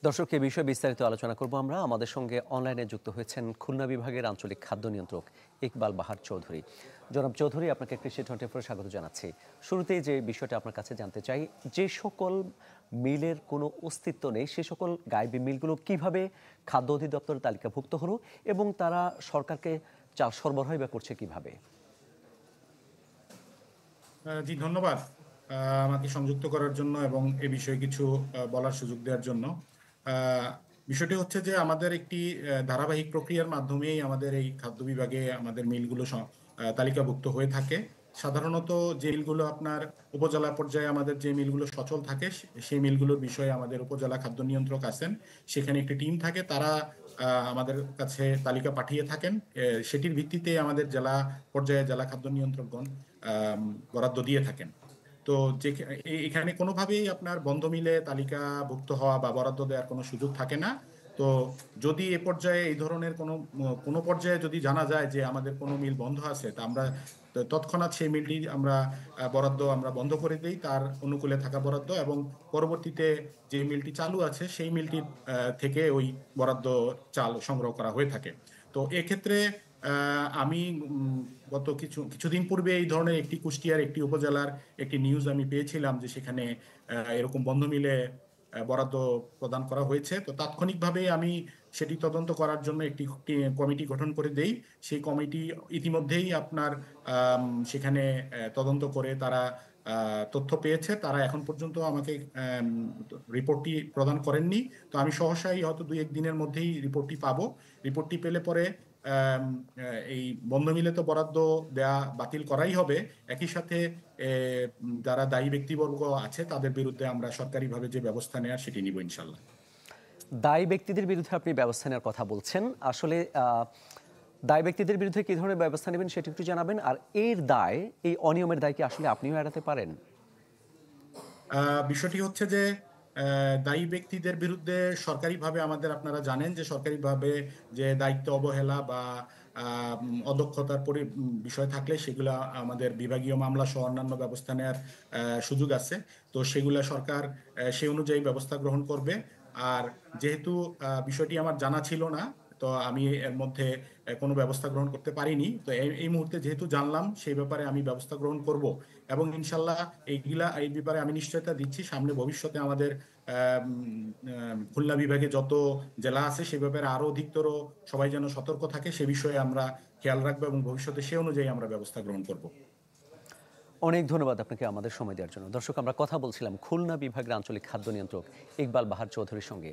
দর্শক, এ বিষয়ে বিস্তারিত আলোচনা করব আমরা। আমাদের সঙ্গে অনলাইনে যুক্ত হয়েছেন খুলনা বিভাগের আঞ্চলিক খাদ্য নিয়ন্ত্রক ইকবাল বাহার চৌধুরী। জনাব চৌধুরী, আপনাকে কৃষি 24 স্বাগত জানাচ্ছি। শুরুতেই যে বিষয়টা আপনার কাছে জানতে চাই, যে সকল মিলের কোনো অস্তিত্ব নেই সে সকল গাইবি মিলগুলো কিভাবে খাদ্য অধিদপ্তরের তালিকাভুক্ত হলো এবং তারা সরকারকে চাল সরবরাহ বা করছে কিভাবে? জি, ধন্যবাদ আমাকে সংযুক্ত করার জন্য এবং এ বিষয়ে কিছু বলার সুযোগ দেওয়ার জন্য। আহ, বিষয়টি হচ্ছে যে আমাদের একটি ধারাবাহিক প্রক্রিয়ার মাধ্যমেই আমাদের এই খাদ্য বিভাগে আমাদের মিলগুলো তালিকাভুক্ত হয়ে থাকে। সাধারণত যে মিলগুলো আপনার উপজেলা পর্যায়ে আমাদের যে মিলগুলো সচল থাকে সেই মিলগুলোর বিষয়ে আমাদের উপজেলা খাদ্য নিয়ন্ত্রক আছেন, সেখানে একটি টিম থাকে, তারা আমাদের কাছে তালিকা পাঠিয়ে থাকেন। সেটির ভিত্তিতে আমাদের জেলা পর্যায়ে জেলা খাদ্য নিয়ন্ত্রকগণ বরাদ্দ দিয়ে থাকেন। তো যে এখানে কোনোভাবেই আপনার বন্ধ মিলে তালিকাভুক্ত হওয়া বা বরাদ্দ দেওয়ার কোনো সুযোগ থাকে না। তো যদি এ পর্যায়ে এই ধরনের কোনো পর্যায়ে যদি জানা যায় যে আমাদের কোনো মিল বন্ধ আছে, তা আমরা তৎক্ষণাৎ সেই মিলটি আমরা বরাদ্দ আমরা বন্ধ করে দিই, তার অনুকূলে থাকা বরাদ্দ, এবং পরবর্তীতে যে মিলটি চালু আছে সেই মিলটির থেকে ওই বরাদ্দ চাল সংগ্রহ করা হয়ে থাকে। তো এক্ষেত্রে আমি গত কিছুদিন পূর্বে এই ধরনের একটি কুষ্টিয়ার একটি উপজেলার একটি নিউজ আমি পেয়েছিলাম যে সেখানে এরকম বন্ধ মিলে বরাদ্দ প্রদান করা হয়েছে। তো তাৎক্ষণিকভাবে আমি সেটি তদন্ত করার জন্য একটি কমিটি গঠন করে দেই। সেই কমিটি ইতিমধ্যেই আপনার সেখানে তদন্ত করে তারা তথ্য পেয়েছে। তারা এখন পর্যন্ত আমাকে রিপোর্টটি প্রদান করেননি। তো আমি সহসাই হয়তো 2-1 দিনের মধ্যেই রিপোর্টটি পাবো। রিপোর্টটি পেলে পরে এই বন্ধ মিলে তো বরাদ্দ দেয়া বাতিল করাই হবে। একই সাথে যারা দায়ী ব্যক্তিবর্গ আছে তাদের বিরুদ্ধে আমরা সরকারিভাবে যে ব্যবস্থা নেওয়ার সেটি নিব ইনশাল্লাহ। দায়ী ব্যক্তিদের বিরুদ্ধে আপনি ব্যবস্থা নেওয়ার কথা বলছেন। আসলে দায়ী ব্যক্তিদের বিরুদ্ধে কি ধরনের ব্যবস্থা নেবেন সেটা একটু জানাবেন। আর এর দায়, এই অনিয়মের দায় কি আসলে আপনিও এড়াতে পারেন? বিষয়টি হচ্ছে যে দায়ী ব্যক্তিদের বিরুদ্ধে সরকারিভাবে আমাদের, আপনারা জানেন যে সরকারিভাবে যে দায়িত্ব অবহেলা বা অদক্ষতার বিষয় থাকলে সেগুলা আমাদের বিভাগীয় মামলা সহ অন্যান্য ব্যবস্থা নেওয়ার সুযোগ আছে। তো সেগুলা সরকার সেই অনুযায়ী ব্যবস্থা গ্রহণ করবে। আর যেহেতু বিষয়টি আমার জানা ছিল না, তো আমি এর মধ্যে কোনো ব্যবস্থা গ্রহণ করতে পারিনি। তো এই মুহূর্তে যেহেতু জানলাম, সেই ব্যাপারে আমি ব্যবস্থা গ্রহণ করব এবং ইনশাল্লাহ এই ব্যাপারে আমি নিশ্চয়তা দিচ্ছি সামনে ভবিষ্যতে আমাদের খুলনা বিভাগে যত জেলা আছে সে ব্যাপারে আরো অধিকতর সবাই যেন সতর্ক থাকে, সে বিষয়ে আমরা খেয়াল রাখবো এবং ভবিষ্যতে সে অনুযায়ী আমরা ব্যবস্থা গ্রহণ করব। অনেক ধন্যবাদ আপনাকে আমাদের সময় দেওয়ার জন্য। দর্শক, আমরা কথা বলছিলাম খুলনা বিভাগের আঞ্চলিক খাদ্য নিয়ন্ত্রক ইকবাল বাহার চৌধুরীর সঙ্গে।